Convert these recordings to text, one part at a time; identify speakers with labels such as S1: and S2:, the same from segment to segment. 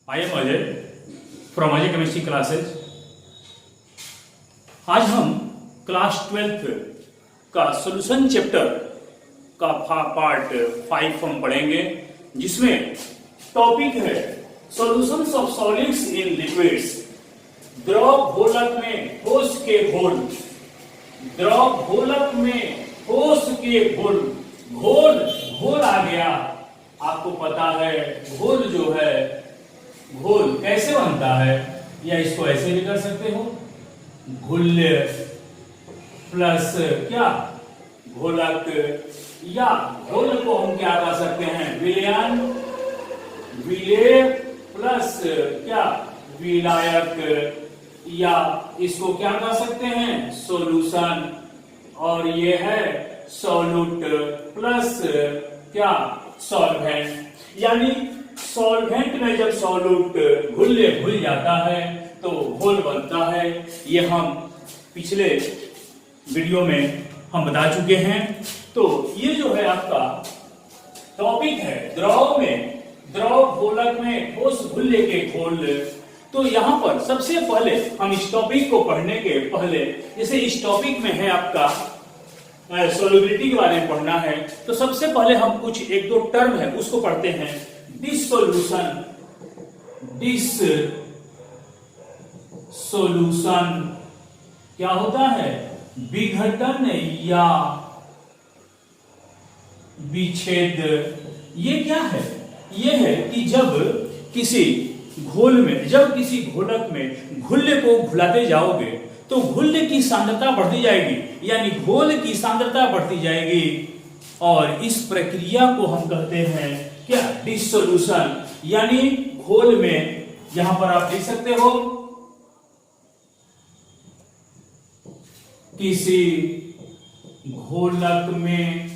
S1: I am Ajay from Ajay chemistry classes. आज हम class 12th का सॉल्यूशन चैप्टर का पार्ट 5 हम पढ़ेंगे, जिसमें टॉपिक है solutions of solids in liquids. द्रव घोलक में ठोस के घोल, द्रव घोलक में ठोस के घोल, घोल आ गया। आपको पता है घोल जो है, घोल कैसे बनता है, या इसको ऐसे भी कर सकते हो, घुल्य प्लस क्या घोलक, या घोल को हम क्या कर सकते हैं विलयन, विलेय प्लस क्या विलायक, या इसको क्या कर सकते हैं सॉल्यूशन, और ये है सॉल्यूट प्लस क्या सॉल्वेंट। यानी सॉल्वेंट में जब सॉल्यूट घुल जाता है तो घोल बनता है। ये हम पिछले वीडियो में हम बता चुके हैं। तो ये जो है आपका टॉपिक है द्रव में, द्रव घोलक में ठोस घुल्ले के घोल। तो यहां पर सबसे पहले हम इस टॉपिक को पढ़ने के पहले, जैसे इस टॉपिक में है आपका सॉल्युबिलिटी के बारे में पढ़ना है, तो सबसे पहले हम कुछ एक दो टर्म है उसको पढ़ते हैं। डिसोल्यूशन, डिसोल्यूशन क्या होता है, विघटन या विच्छेद। ये क्या है, ये है कि जब किसी घोल में, जब किसी घोलक में घुल्ले को घुलाते जाओगे तो घुल्ले की सांद्रता बढ़ती जाएगी, यानी घोल की सांद्रता बढ़ती जाएगी, और इस प्रक्रिया को हम कहते हैं क्या डिसोल्यूशन। यानी घोल में, यहां पर आप देख सकते हो, किसी घोलक में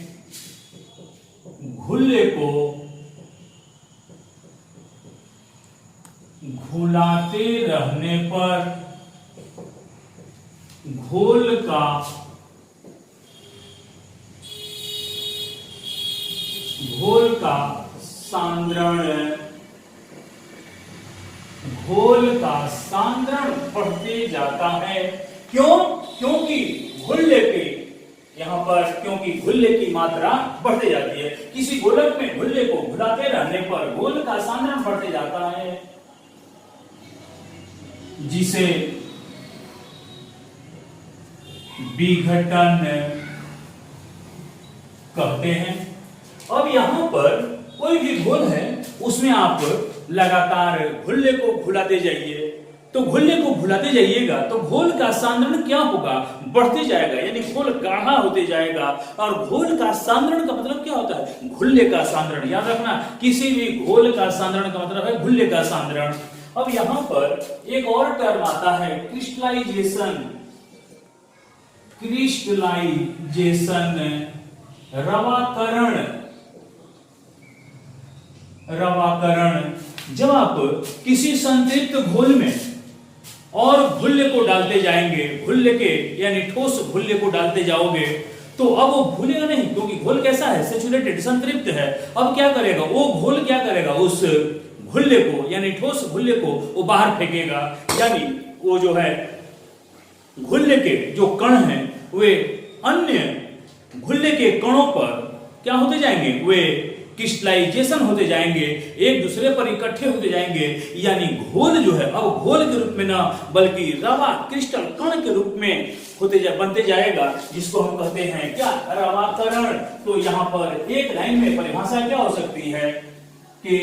S1: घुल्ले को घुलाते रहने पर घोल का सांद्रण, घोल का सांद्रण बढ़ते जाता है। क्यों? क्योंकि घुल्ले की, यहां पर क्योंकि घुल्ले की मात्रा बढ़ते जाती है। किसी घोलक में घुल्ले को घुलाते रहने पर घोल का सांद्रण बढ़ते जाता है, जिसे विघटन कहते हैं। अब यहां पर कोई भी घोल है, उसमें आप लगातार घुल्ले को घुलाते जाइए, तो घुल्ले को घुलाते जाइएगा तो घोल का सांद्रण क्या होगा, बढ़ते जाएगा, यानी घोल गाढ़ा होते जाएगा। और घोल का सांद्रण का मतलब क्या होता है, घुल्ले का सांद्रण। याद रखना, किसी भी घोल का सांद्रण का मतलब है घुल्ले का सांद्रण। अब यहां पर एक और टर्म आता है क्रिस्टलाइजेशन, क्रिस्टलाइजेशन, रवाकरण, रवाकरण। जब आप किसी संतृप्त घोल में और घुल्ले को डालते जाएंगे, घुल्ले के यानी ठोस घुल्ले को डालते जाओगे, तो अब वो घुलेगा नहीं, क्योंकि घोल कैसा है, सैचुरेटेड, संतृप्त है। अब क्या करेगा वो घोल, क्या करेगा उस घुल्ले को यानी ठोस घुल्ले को वो बाहर फेंकेगा। यानी वो जो है घुल्ले के जो कण हैं वे अन्य घुल्ले के कणों पर क्या होते जाएंगे, वे क्रिस्टलाइजेशन होते जाएंगे, एक दूसरे पर इकट्ठे होते जाएंगे। यानी घोल जो है अब घोल के रूप में ना, बल्कि रवा क्रिस्टल कण के रूप में बनते जाएगा, जिसको हम कहते हैं क्या रवाकरण। तो यहां पर एक लाइन में परिभाषा क्या हो सकती है कि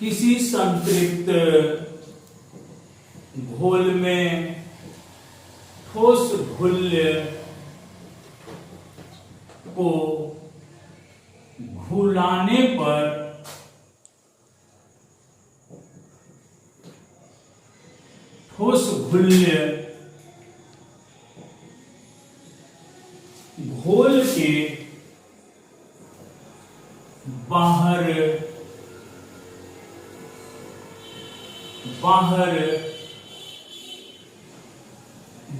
S1: किसी संतृप्त घोल में ठोस घुल्ले को घुलाने पर ठोस घुल्ले घोल के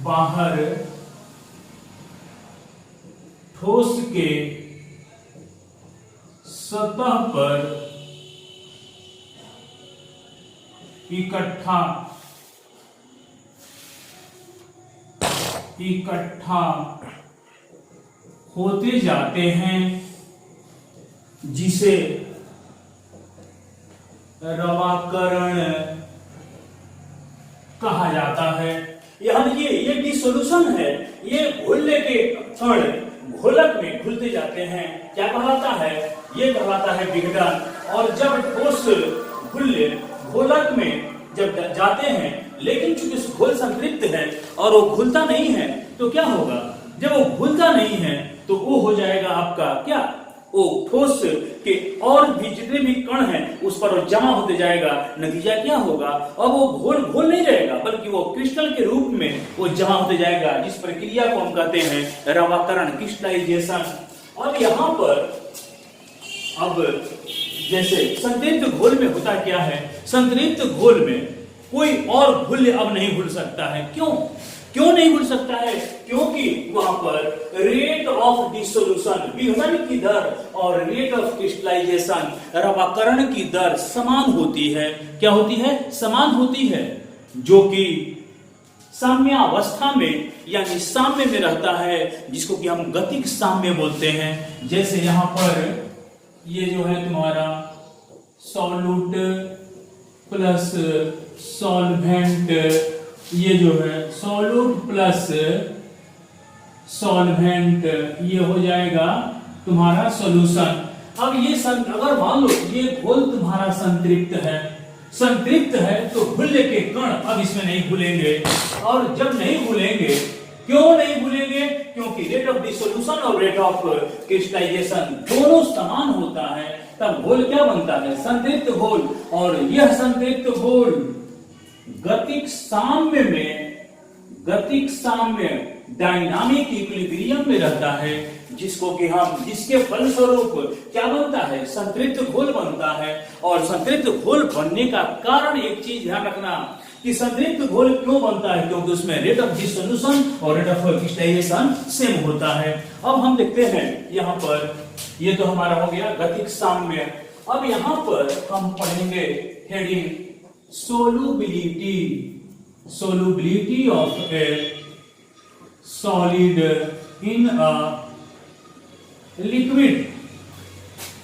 S1: बाहर ठोस के सतह पर इकट्ठा होते जाते हैं, जिसे रवाकरण कहा जाता है। यहां देखिए ये डिसोल्यूशन है, ये घुलने के कण घोलक में घुलते जाते हैं, क्या कहलाता है, ये कहलाता है विघटन। और जब ठोस घोलक में जब जाते हैं, लेकिन चूंकि घोल संतृप्त है और वो घुलता नहीं है, तो क्या होगा, जब वो घुलता नहीं है तो वो हो जाएगा आपका क्या, वो ठोस के और भी जितने भी कण हैं उस पर जमा होते जाएगा। नतीजा क्या होगा, अब वो घोल नहीं रहेगा, बल्कि वो क्रिस्टल के रूप में वो जमा होते जाएगा, जिस प्रक्रिया को हम कहते हैं रवाकरण, क्रिस्टलाइजेशन। और यहाँ पर अब जैसे संतृप्त घोल में होता क्या है, संतृप्त घोल में कोई और घुल अब नहीं घुल सकता है। क्यों नहीं घुल सकता है, क्योंकि वहां पर रेट ऑफ डिसोल्यूशन, विघटन की दर और रेट ऑफ क्रिस्टलाइजेशन, रवाकरण की दर समान होती है। क्या होती है, समान होती है, जो कि साम्यावस्था में यानी साम्य में रहता है, जिसको कि हम गतिक साम्य बोलते हैं। जैसे यहां पर ये जो है तुम्हारा सॉल्यूट प्लस सॉल्वेंट, ये जो है सॉल्यूट प्लस सॉल्वेंट, ये हो जाएगा तुम्हारा सॉल्यूशन। अब ये अगर मान लो ये घोल तुम्हारा संतृप्त है तो घुलने के कण अब इसमें नहीं घुलेंगे। और जब नहीं घुलेंगे, क्यों नहीं घुलेंगे, क्योंकि रेट ऑफ डिसोल्यूशन और रेट ऑफ क्रिस्टलाइजेशन दोनों समान होता है। तब घोल क्या बनता है, संतृप्त घोल। और यह संतृप्त घोल गतिक साम्य डायनामिक इक्विलिब्रियम में रहता है, जिसके फलस्वरूप क्या बनता है, संतृप्त घोल बनता है। और संतृप्त घोल बनने का कारण एक चीज ध्यान रखना कि संतृप्त घोल क्यों बनता है, क्योंकि उसमें रेट ऑफ डिसोल्यूशन और रेट ऑफ क्रिस्टलाइजेशन सेम होता है। अब हम देखते हैं यहाँ पर, ये तो हमारा हो गया गतिक साम्य। अब यहाँ पर हम पढ़ेंगे heading solubility of a solid in a liquid।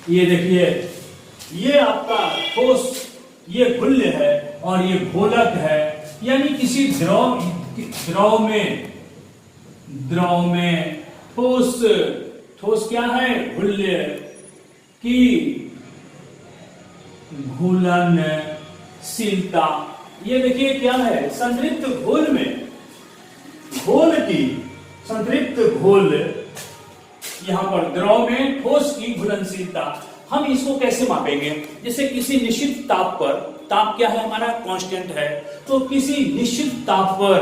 S1: ये देखिए, ये आपका ठोस, ये घुल्य है और ये घोलक है, यानी किसी द्रव में ठोस क्या है, घुल्य की घुलनशीलता। ये देखिए क्या है, संतृप्त घोल में संतृप्त घोल, यहां पर द्रव में ठोस की घुलनशीलता। हम इसको कैसे मापेंगे, जैसे किसी निश्चित ताप पर, ताप क्या है हमारा, कांस्टेंट है, तो किसी निश्चित ताप पर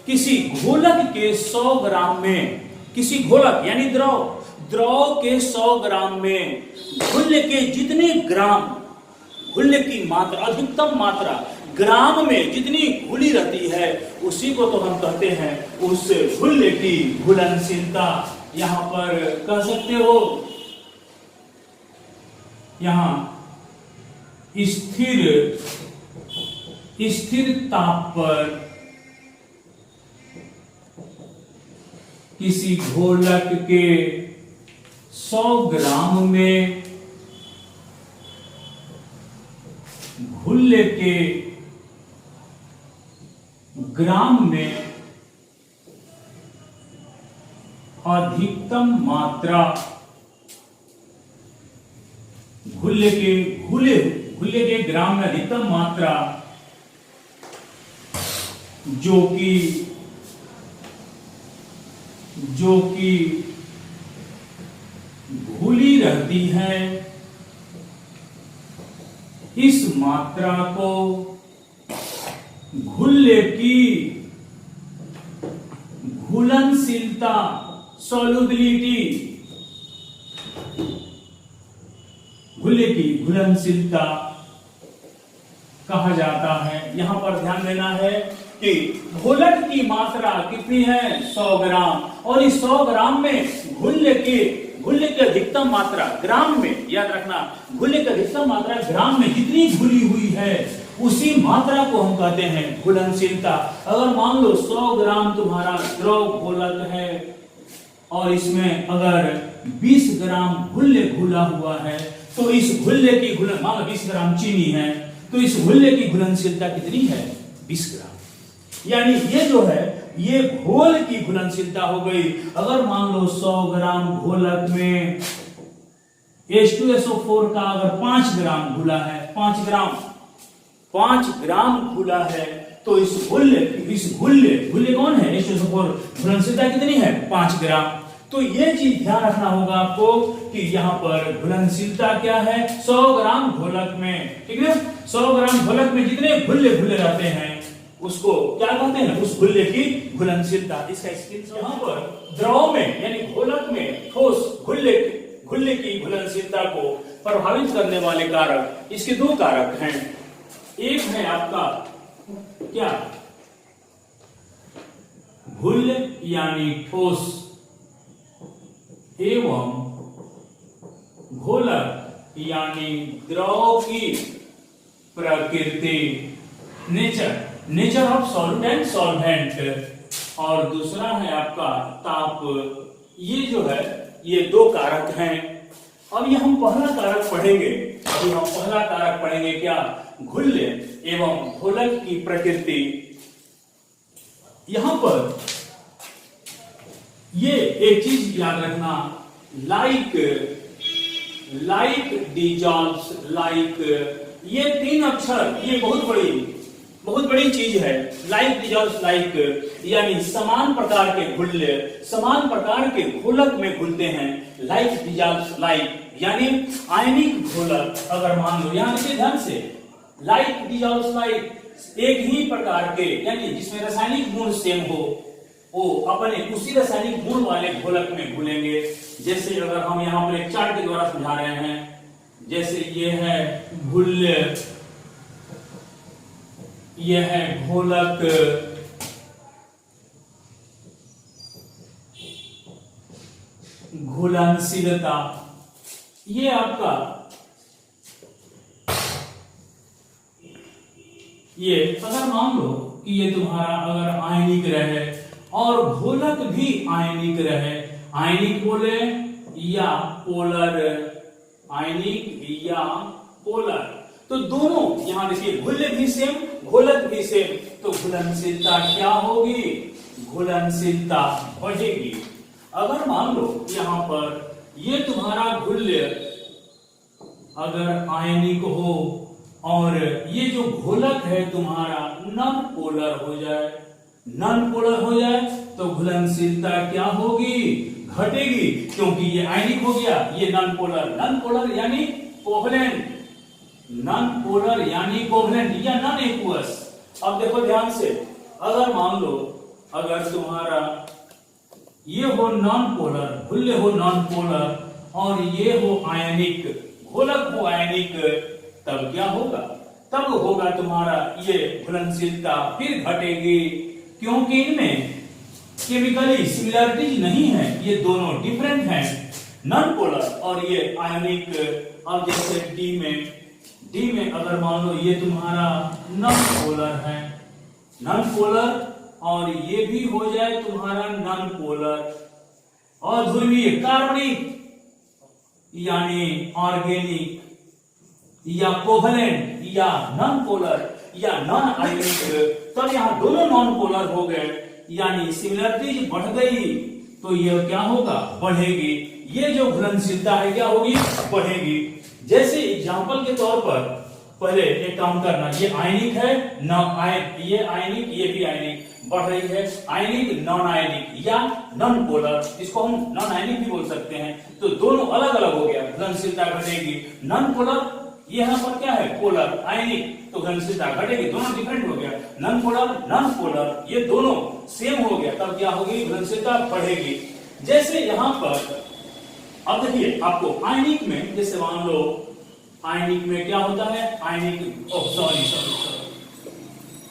S1: किसी घोलक के 100 ग्राम में, किसी घोलक यानी द्रव के 100 ग्राम में घुल्य के जितने ग्राम, घुल्य की मात्रा, अधिकतम मात्रा ग्राम में जितनी घुली रहती है, उसी को तो हम कहते हैं उस घुल्य की घुलनशीलता। यहां पर कह सकते हो, यहां स्थिर ताप पर किसी घोलक के 100 ग्राम में घुल्य के ग्राम में अधिकतम मात्रा, घुल्य के ग्राम में अधिकतम मात्रा जो कि घुली रहती है, इस मात्रा को घुल्य की घुलनशीलता, सॉल्युबिलिटी, घुल्य की घुलनशीलता कहा जाता है। यहां पर ध्यान देना है कि घोलक की मात्रा कितनी है, 100 ग्राम, और इस 100 ग्राम में घुल्य की घुलने की अधिकतम मात्रा ग्राम में, याद रखना, घुलने की अधिकतम मात्रा ग्राम में जितनी घुली हुई है उसी मात्रा को हम कहते हैं घुलनशीलता। अगर मान लो 100 ग्राम तुम्हारा द्रव घोलक है और इसमें अगर 20 ग्राम घुल्ले घुला हुआ है, तो इस घुल्ले की घुलन, मान लो 20 ग्राम चीनी है, तो इस घुल्ले की घुलनशीलता कितनी है? 20 ग्राम। यानी ये जो है ये घोल की घुलनशीलता हो गई। अगर मान लो 100 ग्राम घोलक में H2SO4 का अगर 5 ग्राम घुला है, 5 ग्राम घुला है, तो इस घुल्ले कौन है? H2SO4, घुलनशीलता कितनी है? 5 ग्राम। तो ये चीज ध्यान रखना होगा आपको कि यहाँ पर घुलनशीलता क्या है? 100 ग्राम घोलक में, ठीक है, 100 ग्राम घोलक में जितने घुल्ले रहते हैं उसको क्या कहते हैं? उस घुल्ले की घुलनशीलता। इसका स्क्रीनशॉट यहाँ पर द्रव में यानी घोलक में ठोस घुल्ले की घुलनशीलता को प्रभावित करने वाले कारक, इसके 2 कारक हैं। एक है आपका क्या? घुल्ल यानी ठोस एवं घोलक यानी द्रव की प्रकृति, nature of solute and solvent. और दूसरा है आपका ताप। ये जो है ये 2 कारक हैं। अब ये हम पहला कारक पढ़ेंगे। अभी हम पहला कारक पढ़ेंगे क्या? घुल्ले एवं घोलक की प्रकृति। यहां पर ये एक चीज याद रखना, लाइक डिजॉल्व्स लाइक, ये 3 अक्षर, ये बहुत बड़ी चीज है। लाइक डिजॉल्व्स लाइक यानी समान प्रकार के घुल्ले समान प्रकार के घोलक में घुलते हैं। लाइक डिजॉल्व्स लाइक यानी आयनिक घोलक। अगर मान लो, यहां देखिए ध्यान से, लाइक डिजॉल्व्स लाइक, एक ही प्रकार के यानी जिसमें रासायनिक गुण सेम हो, वो अपने उसी रासायनिक गुण वाले घोलक में घुलेंगे। जैसे अगर हम यहाँ पर एक चार्ट के द्वारा समझा रहे हैं, जैसे ये है घुल्ले, ये है घोलक, घुलनशीलता, ये आपका ये अगर मान लो कि ये तुम्हारा अगर आयनिक रहे और घोलक भी आयनिक रहे, आयनिक बोले या पोलर, आयनिक या पोलर, तो दोनों यहां देखिए घुल्ले भी सेम घोलक भी सेम, तो घुलनशीलता क्या होगी? घुलनशीलता बढ़ेगी। अगर मान लो यहां पर ये तुम्हारा घुल्ले अगर आयनिक हो और ये जो घोलक है तुम्हारा नॉन पोलर हो जाए, तो घुलनशीलता क्या होगी? घटेगी, क्योंकि ये आयनिक हो गया, ये नॉन पोलर यानी कोवलेंट, या नॉन एक्वस। अब देखो ध्यान से, अगर मान लो अगर तुम्हारा ये हो नॉन पोलर, घुल्ले हो नॉन पोलर और ये हो आयनिक, घोलक हो आयनिक, तब क्या होगा? तब होगा तुम्हारा ये घुलनशीलता फिर घटेगी, क्योंकि इनमें केमिकली सिमिलरिटीज नहीं है, ये दोनों डिफरेंट हैं, नॉन पोलर और ये आयनिक। अब जैसे डी में अगर मान लो ये तुम्हारा नॉन पोलर है, नॉन पोलर, और ये भी हो जाए तुम्हारा नॉन पोलर, और ध्रुवीय कार्बनिक यानी ऑर्गेनिक या कोवलेंट या नॉन पोलर या नॉन आयनिक, तब यहां दोनों नॉन पोलर हो गए, यानी सिमिलरिटीज बढ़ गई, तो ये क्या होगा? बढ़ेगी। ये जो घुलनशीलता है क्या होगी? बढ़ेगी। जैसे एग्जांपल के तौर पर पहले एक काम करना, ये आयनिक है, ये आयनिक, ये भी आयनिक, बढ़ रही है, आयनिक नॉन आयनिक या नॉन पोलर, इसको हम नॉन आयनिक भी बोल सकते हैं, तो दोनों अलग अलग हो गया, घुलनशीलता घटेगी। नॉन पोलर, ये यहां पर क्या है? पोलर, आयनिक, तो घुलनशीलता घटेगी, दोनों डिफरेंट हो गया। नॉन पोलर, ये दोनों सेम हो गया, तब क्या होगी? घुलनशीलता बढ़ेगी। जैसे यहां पर अब देखिए आपको आयनिक में, जैसे मान लो आयनिक में क्या होता है? आयनिक,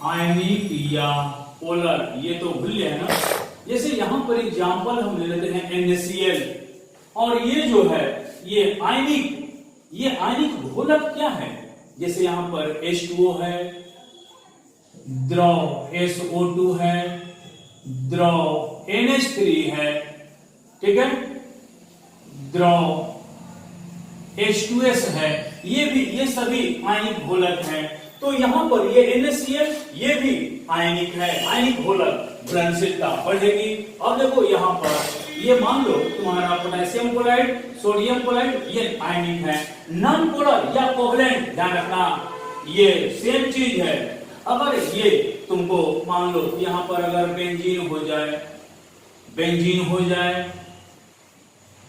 S1: आयनिक या पोलर, ये तो भूल है ना। जैसे यहां पर एग्जांपल हम ले लेते हैं NaCl, और ये जो है ये आयनिक घोलक क्या है? जैसे यहां पर H2O है, द्रव SO2 है, द्रव NH3 है, ठीक है, द्रव H2S है, ये सभी आयनिक घोलक हैं। तो यहां पर ये NaCl ये भी आयनिक है, आयनिक घोलक, घुलनशीलता बढ़ेगी। अब देखो यहां पर ये मान लो तुम्हारा पोटेशियम क्लोराइड, सोडियम क्लोराइड ये आयनिक है। नॉन पोलर या कोवलेंट, ध्यान रखना ये सेम चीज है। अगर ये तुमको मान लो यहां पर अगर बेंजीन हो जाए,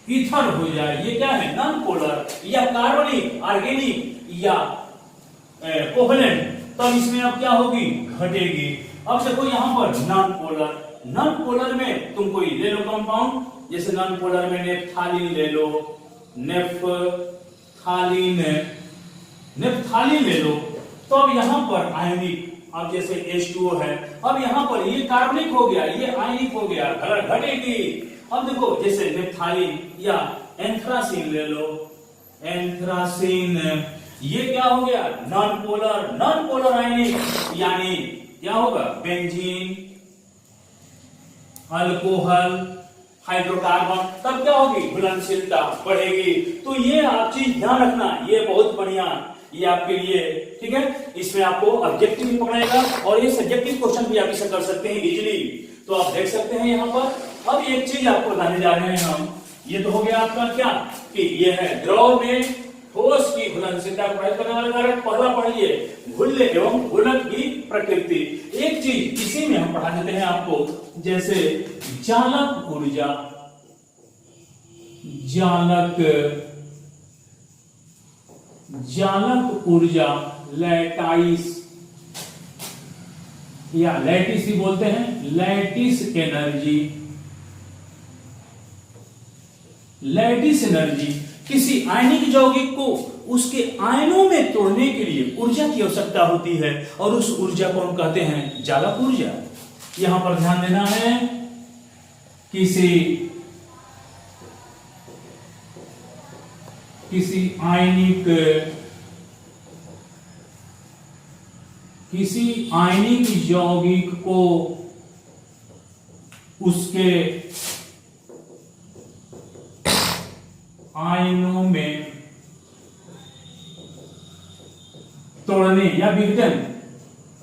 S1: ईथर हो जाए, ये क्या है? नॉन पोलर या कार्बनिक, ऑर्गेनिक या कोवलेंट, तब इसमें अब क्या होगी? घटेगी। अब देखो यहां पर नॉन पोलर में तुम कोई ले लो कंपाउंड, जैसे नॉन पोलर में नेफ्थालीन ले लो, नेफ्थालीन ले लो। तो अब यहां पर आयनिक, अब जैसे H2O है, अब यहां पर ये कार्बनिक हो गया, ये आयनिक हो गया, घटेगी। अब देखो जैसे नेफ्थालीन या एंथ्रासीन ले लो, एंथ्रासीन ये क्या हो गया? नॉन पोलर आयनिक, यानी क्या होगा? बेंजीन, अल्कोहल, हाइड्रोकार्बन, तब क्या होगी? घुलनशीलता बढ़ेगी। तो ये आप चीज ध्यान रखना, ये बहुत बढ़िया, ये आपके लिए ठीक है। इसमें आपको ऑब्जेक्टिव भी पकड़ेगा और ये सब्जेक्टिव क्वेश्चन भी आप इसे कर सकते हैं इजीली। तो आप देख सकते हैं यहाँ पर। अब एक चीज आपको बताने जा रहे हैं हम, ये तो हो गया आपका क्या कि ये है द्रव में ठोस की घुलनशीलता को प्रभावित करने वाला कारक। पहला पढ़िए घुल्य एवं घुलक की प्रकृति। एक चीज इसी में हम पढ़ा देते हैं आपको, जैसे जालक ऊर्जा, लैटाइस या लैटिस ही बोलते हैं, लैटिस एनर्जी किसी आयनिक यौगिक को उसके आयनों में तोड़ने के लिए ऊर्जा की आवश्यकता होती है और उस ऊर्जा को हम कहते हैं जालक ऊर्जा। यहां पर ध्यान देना है, किसी आयनिक यौगिक को उसके आयनों में तोड़ने या विघटन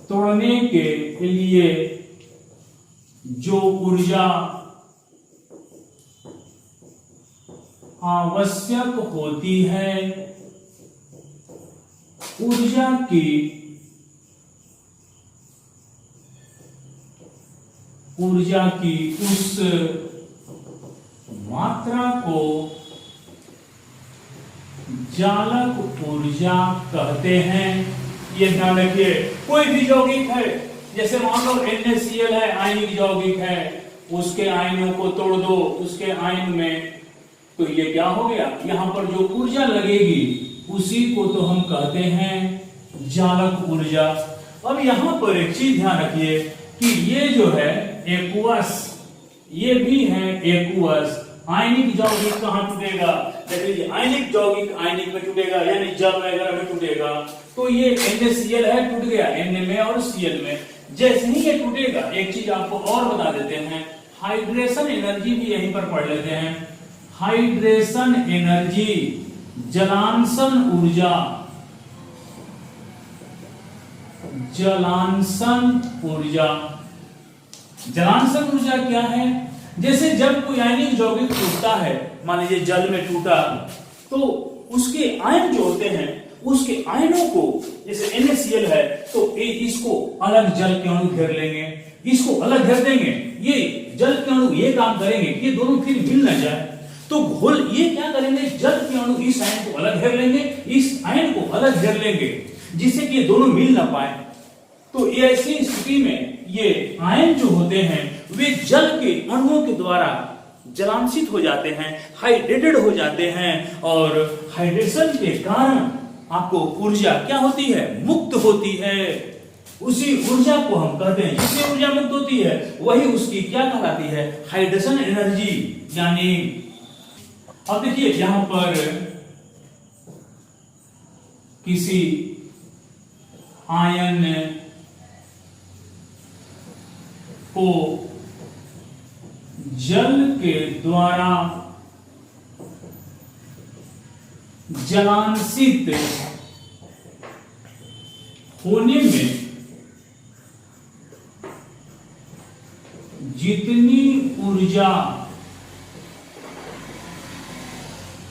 S1: तोड़ने के लिए जो ऊर्जा आवश्यक होती है, ऊर्जा की उस मात्रा को जालक ऊर्जा कहते हैं। ये ध्यान रखिए, कोई भी यौगिक है, जैसे मान लो NaCl है, आयनिक यौगिक है, उसके आयनों को तोड़ दो उसके आयन में, तो ये क्या हो गया? यहां पर जो ऊर्जा लगेगी उसी को तो हम कहते हैं जालक ऊर्जा। अब यहां पर एक चीज ध्यान रखिए कि ये जो है एक्वस, ये भी है एक्वस। आयनिक यौगिक कहां टूटेगा? देख लीजिए, आयनिक यौगिक आयनिक में टूटेगा, यानी जल वगैरह में टूटेगा। तो ये NaCl है, टूट गया Na में और Cl में। जैसे ही ये टूटेगा, एक चीज आपको और बता देते हैं, हाइड्रेशन एनर्जी भी यहीं पर पढ़ लेते हैं। हाइड्रेशन एनर्जी, जलांशन ऊर्जा, जलांशन ऊर्जा क्या है? जैसे जब कोई आयनिक यौगिक टूटता है, मान लीजिए जल में टूटा, तो उसके आयन जो होते हैं, उसके आयनों को, जैसे NaCl है तो इसको अलग जल के अणु घेर लेंगे, इसको अलग घेर देंगे, ये जल के अणु ये काम करेंगे कि ये दोनों फिर मिल न जाए। तो घोल ये क्या करेंगे, जल के अणु इस आयन को अलग घेर लेंगे, इस आयन को अलग घेर लेंगे, जिससे कि ये दोनों मिल ना पाए। तो ऐसी स्थिति में ये आयन जो होते हैं वे जल के अणुओं के द्वारा जलांशित हो जाते हैं, हाइड्रेटेड हो जाते हैं, और हाइड्रेशन के कारण आपको ऊर्जा क्या होती है? मुक्त होती है। उसी ऊर्जा को हम कहते हैं, जिससे ऊर्जा मुक्त होती है वही उसकी क्या कहलाती है? Hydration energy. यानी अब देखिए यहां पर किसी आयन को जल के द्वारा जलांशित होने में जितनी ऊर्जा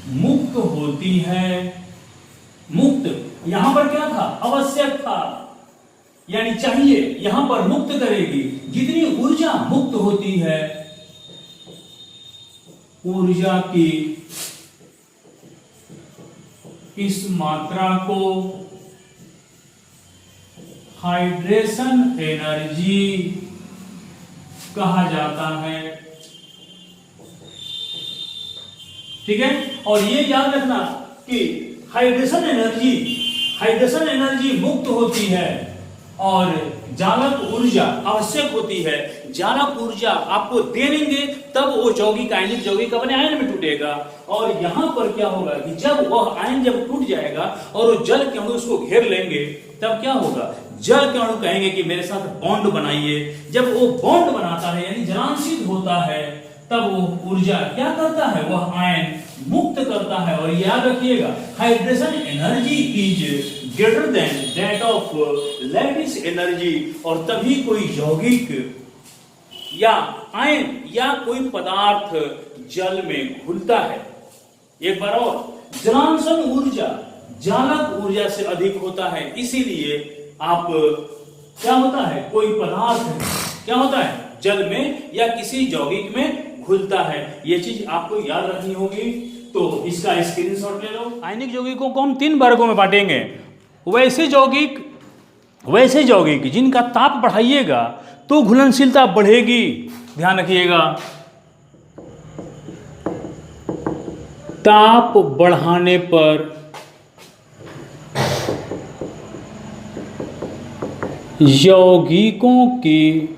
S1: मुक्त होती है, मुक्त यहां पर क्या था, आवश्यक था, यानी चाहिए, यहां पर मुक्त करेगी, जितनी ऊर्जा मुक्त होती है, ऊर्जा की इस मात्रा को हाइड्रेशन एनर्जी कहा जाता है। ठीक है, और ये याद रखना कि हाइड्रेशन एनर्जी मुक्त होती है और जालक ऊर्जा आवश्यक होती है। जालक ऊर्जा आपको दे देंगे तब वो यौगिक आयनिक यौगिक अपने आयन में टूटेगा। और यहां पर क्या होगा कि जब वह आयन जब टूट जाएगा और वो जल के अणु उसको घेर लेंगे, तब क्या होगा, जल के अणु कहेंगे कि मेरे साथ बॉन्ड बनाइए। जब वो बॉन्ड बनाता है यानी जलांशित होता है, तब वो ऊर्जा क्या करता है, वह आयन मुक्त करता है। और याद रखिएगा, hydration energy is greater than that of lattice energy. और तभी कोई यौगिक या आयन या कोई पदार्थ जल में घुलता है। एक बार और, जलांशन ऊर्जा जालक ऊर्जा से अधिक होता है, इसीलिए आप क्या होता है, कोई पदार्थ क्या होता है, जल में या किसी यौगिक में घुलता है। यह चीज आपको याद रखनी होगी। तो इसका स्क्रीनशॉट ले लो। आयनिक यौगिकों को हम 3 वर्गों में बांटेंगे। वैसे यौगिक जिनका ताप बढ़ाइएगा तो घुलनशीलता बढ़ेगी, ध्यान रखिएगा। ताप बढ़ाने पर यौगिकों की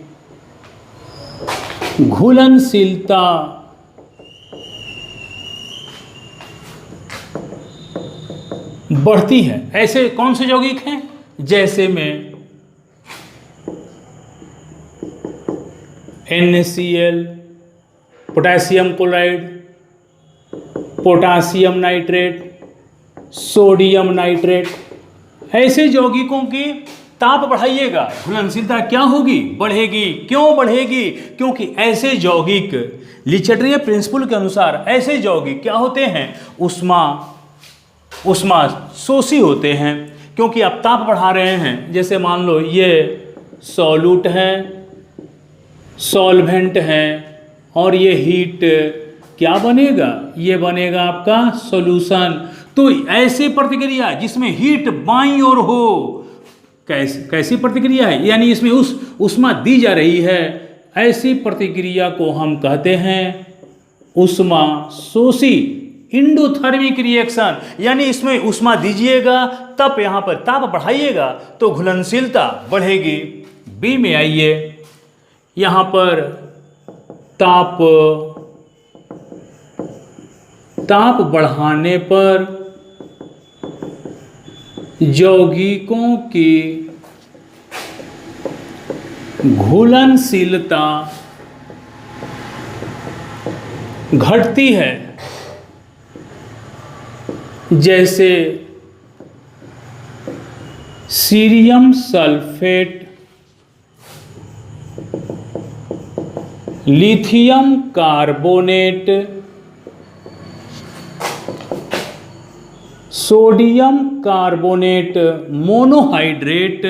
S1: घुलनशीलता बढ़ती है। ऐसे कौन से यौगिक हैं, जैसे में NaCl, potassium chloride, potassium nitrate, sodium nitrate. ऐसे यौगिकों की ताप बढ़ाइएगा, घुलनशीलता क्या होगी, बढ़ेगी। क्यों बढ़ेगी, क्योंकि ऐसे यौगिक लिचट्रिय प्रिंसिपल के अनुसार ऐसे यौगिक क्या होते हैं, उष्मा शोषी होते हैं। क्योंकि आप ताप बढ़ा रहे हैं, जैसे मान लो ये सॉल्यूट है, सॉल्वेंट है, और ये हीट क्या बनेगा, ये बनेगा आपका सॉल्यूशन। तो ऐसी प्रतिक्रिया जिसमें हीट बाईं ओर हो, कैसी प्रतिक्रिया है, यानी इसमें उष्मा दी जा रही है, ऐसी प्रतिक्रिया को हम कहते हैं उष्मा शोषी इंडोथर्मिक रिएक्शन। यानी इसमें उष्मा दीजिएगा तब यहां पर ताप बढ़ाइएगा तो घुलनशीलता बढ़ेगी। बी में आइए, यहां पर ताप बढ़ाने पर यौगिकों की घुलनशीलता घटती है। जैसे cerium sulphate, lithium carbonate, sodium carbonate monohydrate,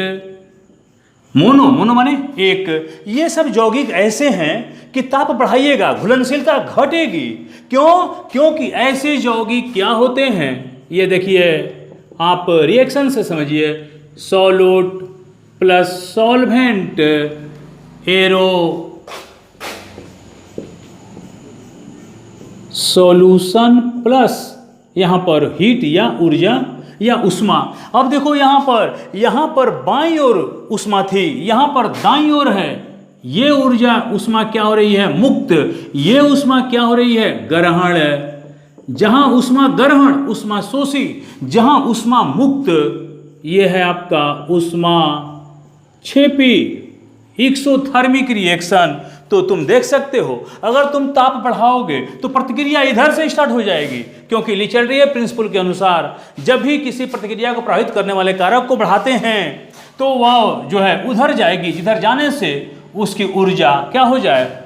S1: mono माने एक, ये सब यौगिक ऐसे हैं कि ताप बढ़ाइएगा घुलनशीलता घटेगी। क्यों, क्योंकि ऐसे यौगिक क्या होते हैं, ये देखिए आप रिएक्शन से समझिए, solute plus solvent, arrow solution plus यहाँ पर हीट या ऊर्जा या उष्मा। अब देखो यहाँ पर बाईं ओर उष्मा थी, यहाँ पर दाईं ओर है, ये ऊर्जा उष्मा क्या हो रही है, मुक्त, ये उष्मा क्या हो रही है, ग्रहण। जहां ऊष्मा ग्रहण, ऊष्मा शोषी, जहां ऊष्मा मुक्त, ये है आपका ऊष्मा क्षेपी, एक्सोथर्मिक रिएक्शन। तो तुम देख सकते हो, अगर तुम ताप बढ़ाओगे तो प्रतिक्रिया इधर से स्टार्ट हो जाएगी, क्योंकि लिचर्डिये प्रिंसिपल के अनुसार जब भी किसी प्रतिक्रिया को प्रभावित करने वाले कारक को बढ़ाते हैं तो वह जो है उधर जाएगी, जिधर जाने से उसकी ऊर्जा क्या हो जाए,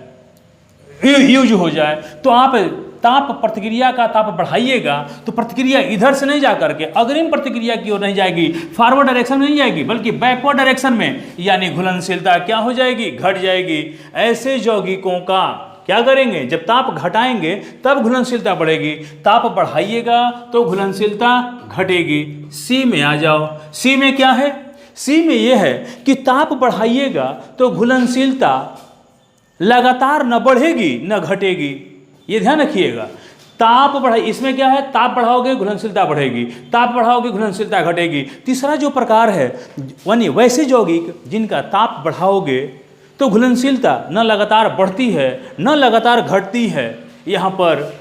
S1: यूज हो जाए। तो आप ताप प्रतिक्रिया का ताप बढ़ाइएगा तो प्रतिक्रिया इधर से नहीं जाकर के अग्रिम प्रतिक्रिया की ओर नहीं जाएगी, फॉरवर्ड डायरेक्शन में नहीं जाएगी, बल्कि बैकवर्ड डायरेक्शन में, यानी घुलनशीलता क्या हो जाएगी, घट जाएगी। ऐसे यौगिकों का क्या करेंगे, जब ताप घटाएंगे तब घुलनशीलता बढ़ेगी, ताप बढ़ाइएगा तो घुलनशीलता घटेगी। सी में आ जाओ। सी में क्या है, सी में यह है कि ताप बढ़ाइएगा तो घुलनशीलता लगातार न बढ़ेगी न घटेगी, ये ध्यान रखिएगा। ताप बढ़ाई, इसमें क्या है, ताप बढ़ाओगे घुलनशीलता बढ़ेगी, ताप बढ़ाओगे घुलनशीलता घटेगी। तीसरा जो प्रकार है वैसे यौगिक जिनका ताप बढ़ाओगे तो घुलनशीलता न लगातार बढ़ती है न लगातार घटती है। यहाँ पर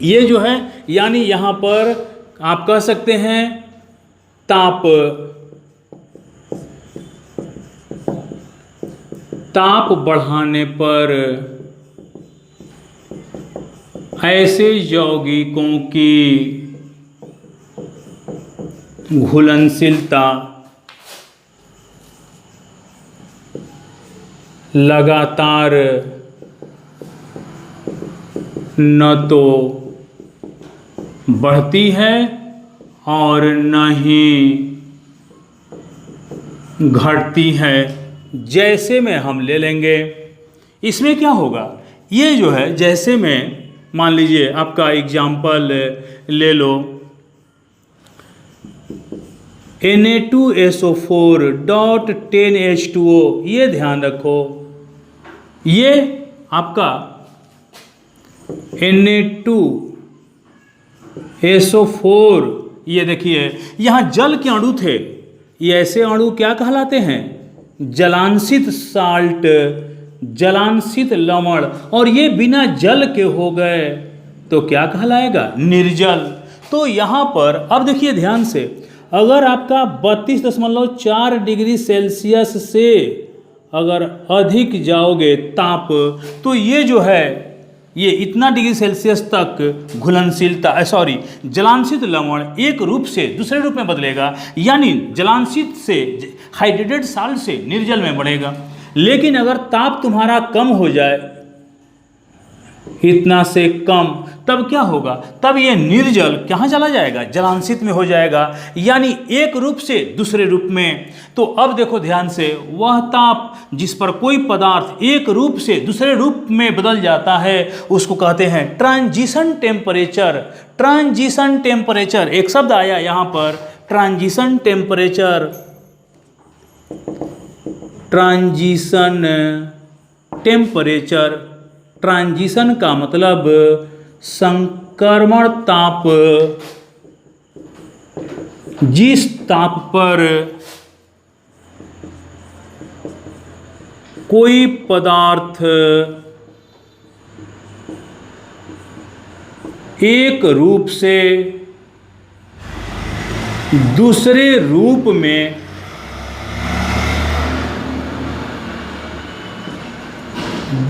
S1: ये जो है, यानी यहाँ पर आप कह सकते हैं ताप बढ़ाने पर ऐसे यौगिकों की घुलनशीलता लगातार न तो बढ़ती है और न ही घटती है। जैसे में हम ले लेंगे, इसमें क्या होगा, ये जो है जैसे में मान लीजिए आपका एग्जाम्पल ले लो, Na2SO4.10H2O, ये ध्यान रखो, ये आपका Na2SO4, ये देखिए यहाँ जल के अणु थे, ये ऐसे अणु क्या कहलाते हैं, जलांशित साल्ट, जलांशित लवण, और ये बिना जल के हो गए तो क्या कहलाएगा, निर्जल। तो यहाँ पर अब देखिए ध्यान से, अगर आपका 32.4 डिग्री सेल्सियस से अगर अधिक जाओगे ताप, तो ये जो है ये इतना डिग्री सेल्सियस तक घुलनशीलता जलांशित लवण एक रूप से दूसरे रूप में बदलेगा, यानी जलांशित से हाइड्रेटेड साल्ट से निर्जल में बढ़ेगा। लेकिन अगर ताप तुम्हारा कम हो जाए इतना से कम, तब क्या होगा, तब ये निर्जल कहाँ चला जाएगा, जलांशित में हो जाएगा, यानी एक रूप से दूसरे रूप में। तो अब देखो ध्यान से, वह ताप जिस पर कोई पदार्थ एक रूप से दूसरे रूप में बदल जाता है उसको कहते हैं ट्रांजिशन टेम्परेचर। ट्रांजिशन टेम्परेचर, एक शब्द आया यहाँ पर, transition temperature. Transition temperature, transition का मतलब संक्रमण ताप, जिस ताप पर कोई पदार्थ एक रूप से दूसरे रूप में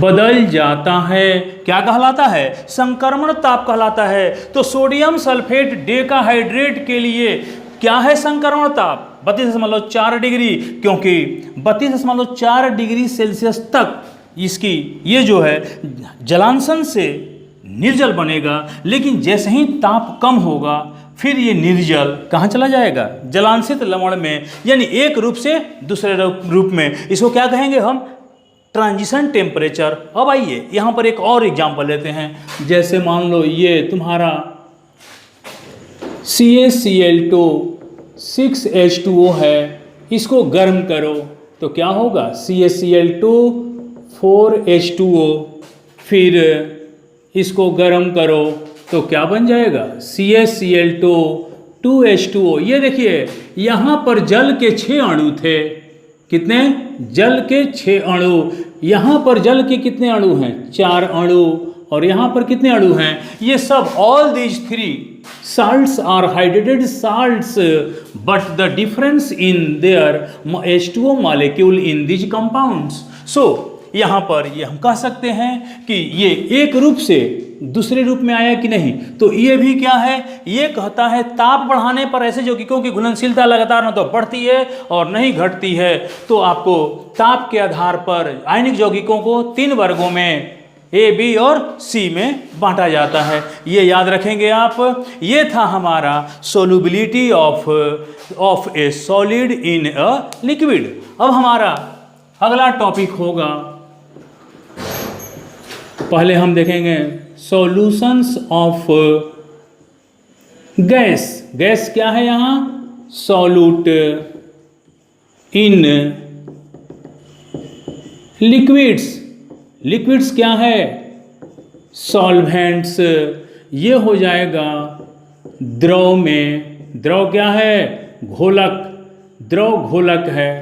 S1: बदल जाता है, क्या कहलाता है, संक्रमण ताप कहलाता है। तो सोडियम सल्फेट डेकाहाइड्रेट के लिए क्या है संक्रमण ताप, 32.4 डिग्री, क्योंकि 32.4 डिग्री सेल्सियस तक इसकी ये जो है जलांशन से निर्जल बनेगा। लेकिन जैसे ही ताप कम होगा फिर ये निर्जल कहाँ चला जाएगा, जलांशित लवण में, यानी एक रूप से दूसरे रूप में। इसको क्या कहेंगे हम, ट्रांजिशन टेम्परेचर। अब आइए यहाँ पर एक और एग्जांपल लेते हैं। जैसे मान लो ये तुम्हारा CaCl2 6H2O है, इसको गर्म करो तो क्या होगा, CaCl2 4H2O, फिर इसको गर्म करो तो क्या बन जाएगा, CaCl2 2H2O। ये देखिए यहाँ पर जल के 6 अणु थे, कितने, जल के 6 अणु। यहाँ पर जल के कितने अणु हैं, 4 अणु, और यहाँ पर कितने अणु हैं? ये सब all these three salts are hydrated salts but the difference in their H2O molecule in these compounds. So यहाँ पर ये हम कह सकते हैं कि ये एक रूप से दूसरे रूप में आया कि नहीं। तो ये भी क्या है? ये कहता है ताप बढ़ाने पर ऐसे यौगिकों की घुलनशीलता लगातार न तो बढ़ती है और नहीं घटती है। तो आपको ताप के आधार पर आयनिक यौगिकों को 3 वर्गों में ए, बी और सी में बांटा जाता है। ये याद रखेंगे आप। ये था हमारा solubility of A solid in a liquid. अब हमारा अगला टॉपिक होगा, पहले हम देखेंगे सॉल्यूशंस ऑफ गैस। गैस क्या है यहाँ? Solute in liquids. लिक्विड्स क्या है? सॉल्वेंट्स। ये हो जाएगा द्रव में। द्रव क्या है? घोलक। द्रव घोलक है।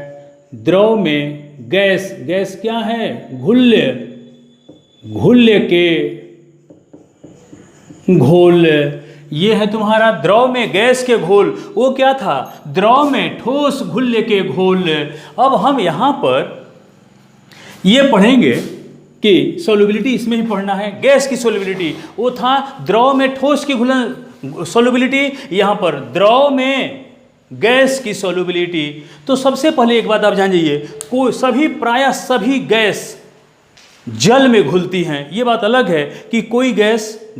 S1: द्रव में गैस। गैस क्या है? घुल्य। घुल्य के घोल। ये है तुम्हारा द्रव में गैस के घोल। वो क्या था? द्रव में ठोस घुल्य के घोल। अब हम यहाँ पर ये पढ़ेंगे कि सोल्युबिलिटी इसमें ही पढ़ना है। गैस की सोल्युबिलिटी वो था द्रव में ठोस की घुलन सोल्युबिलिटी, यहाँ पर द्रव में गैस की सोल्युबिलिटी। तो सबसे पहले एक बात आप जान जाइए, कोई सभी प्रायः सभी गैस जल में घुलती हैं। ये बात अलग है कि कोई गैस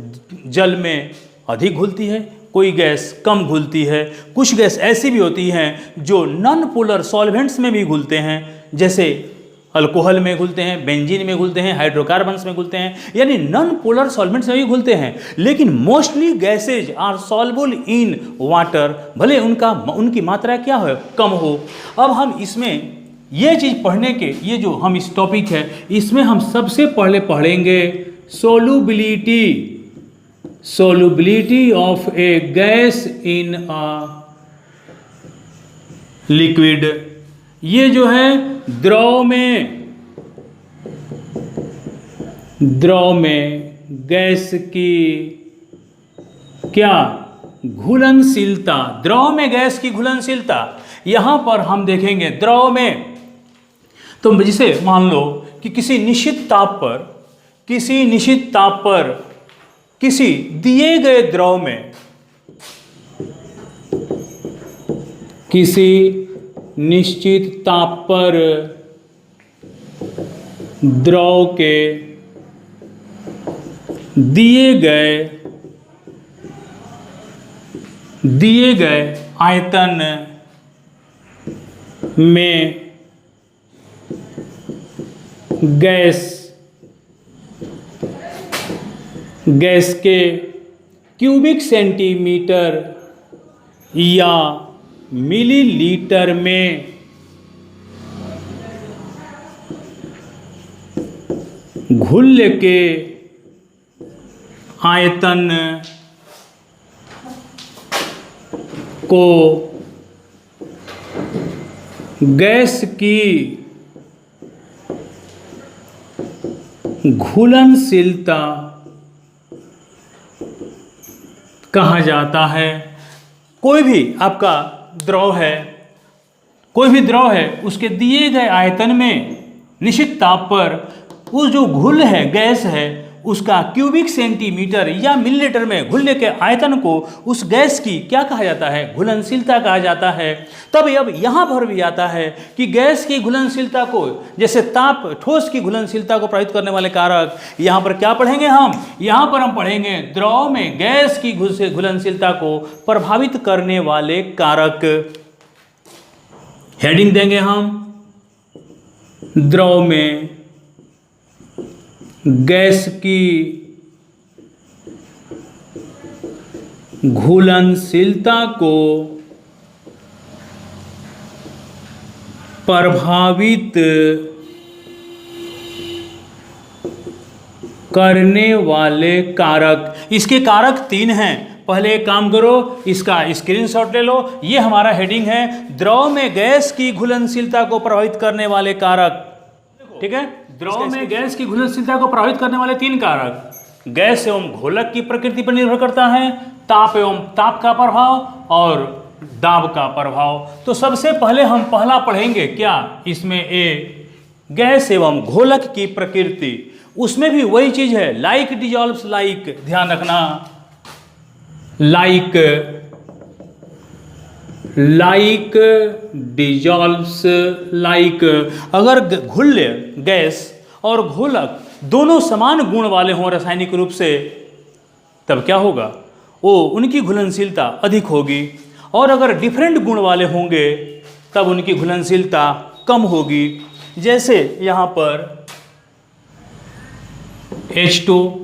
S1: जल में अधिक घुलती है, कोई गैस कम घुलती है। कुछ गैस ऐसी भी होती हैं जो नॉन पोलर सॉल्वेंट्स में भी घुलते हैं, जैसे अल्कोहल में घुलते हैं, बेंजीन में घुलते हैं, हाइड्रोकार्बन्स में घुलते हैं, यानी नॉन पोलर सॉल्वेंट्स में भी घुलते हैं। लेकिन mostly gases are soluble in water, भले उनकी मात्रा क्या हो, कम हो। अब हम इसमें ये चीज़ पढ़ने के, ये जो हम इस टॉपिक है इसमें हम सबसे पहले पढ़ेंगे solubility of A gas in a liquid. ये जो है द्रव में गैस की क्या घुलनशीलता। द्रव में गैस की घुलनशीलता यहाँ पर हम देखेंगे। द्रव में तो जिसे मान लो कि किसी निश्चित ताप पर किसी दिए गए द्रव में, किसी निश्चित ताप पर द्रव के दिए गए आयतन में गैस के क्यूबिक सेंटीमीटर या मिलीलीटर में घुल्य के आयतन को गैस की घुलनशीलता कहा जाता है। कोई भी आपका द्रव है, कोई भी द्रव है, उसके दिए गए आयतन में निश्चित ताप पर उस जो घुल है, गैस है, उसका क्यूबिक सेंटीमीटर या मिलीलीटर में घुलने के आयतन को उस गैस की क्या कहा जाता है? घुलनशीलता कहा जाता है। तब अब यहाँ पर भी आता है कि गैस की घुलनशीलता को, जैसे ताप ठोस की घुलनशीलता को प्रभावित करने वाले कारक, यहाँ पर क्या पढ़ेंगे हम? यहाँ पर हम पढ़ेंगे द्रव में गैस की घुलनशीलता को प्रभावित करने वाले कारक। हेडिंग देंगे हम, द्रव में गैस की घुलनशीलता को प्रभावित करने वाले कारक। इसके कारक 3 हैं। पहले एक काम करो, इसका स्क्रीनशॉट ले लो। ये हमारा हेडिंग है, द्रव में गैस की घुलनशीलता को प्रभावित करने वाले कारक। ठीक है, द्रव में गैस की घुलनशीलता को प्रभावित करने वाले 3 कारक। गैस एवं घोलक की प्रकृति पर निर्भर करता है, ताप एवं ताप का प्रभाव और दाब का प्रभाव। तो सबसे पहले हम पहला पढ़ेंगे क्या, इसमें ए गैस एवं घोलक की प्रकृति। उसमें भी वही चीज है, लाइक डिजॉल्व्स लाइक, ध्यान रखना, लाइक डिजॉल्व्स लाइक। अगर घुल्य गैस और घोलक दोनों समान गुण वाले हों रासायनिक रूप से, तब क्या होगा, वो उनकी घुलनशीलता अधिक होगी, और अगर डिफरेंट गुण वाले होंगे तब उनकी घुलनशीलता कम होगी। जैसे यहाँ पर H2,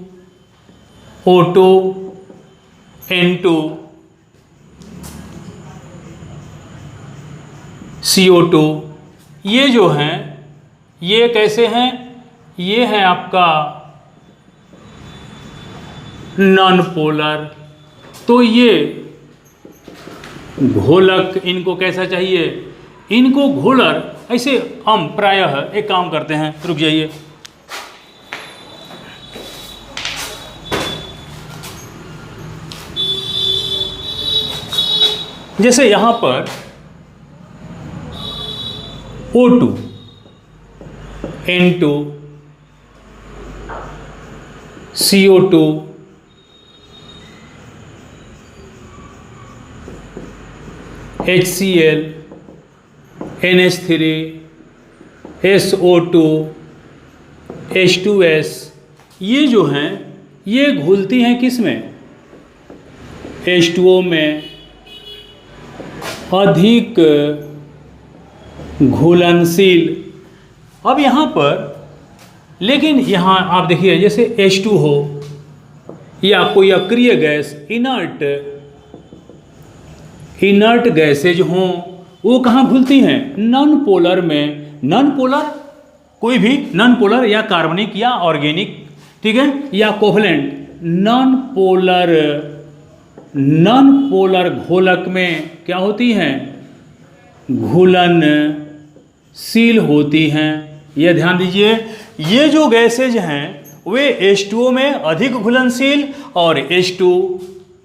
S1: O2, N2, CO2, ये जो हैं ये कैसे हैं, ये है आपका नॉन पोलर। तो ये घोलक, इनको कैसा चाहिए, इनको घोलर। ऐसे हम प्रायः एक काम करते हैं, रुक जाइए, जैसे यहां पर O2, N2, CO2, HCl, NH3, SO2, H2S, ये जो हैं ये घुलती हैं किस में, H2O में अधिक घुलनशील। अब यहाँ पर लेकिन यहाँ आप देखिए, जैसे H2 हो या कोई अक्रिय गैस, इनर्ट गैसेज हों, वो कहाँ घुलती हैं, नॉन पोलर में। नॉन पोलर कोई भी नॉन पोलर या कार्बनिक या ऑर्गेनिक, ठीक है, या कोवलेंट। नॉन पोलर घोलक में क्या होती हैं, घुलनशील होती हैं। यह ध्यान दीजिए, ये जो गैसेज हैं वे H2O में अधिक घुलनशील, और H2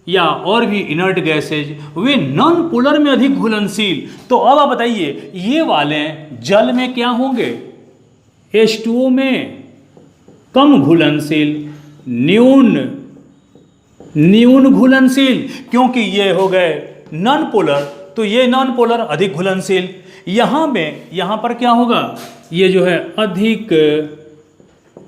S1: या और भी इनर्ट गैसेज वे नॉन पोलर में अधिक घुलनशील। तो अब आप बताइए, ये वाले जल में क्या होंगे, H2O में कम घुलनशील, न्यून घुलनशील, क्योंकि ये हो गए नॉन पोलर, तो ये नॉन पोलर अधिक घुलनशील। यहाँ पर क्या होगा, ये जो है अधिक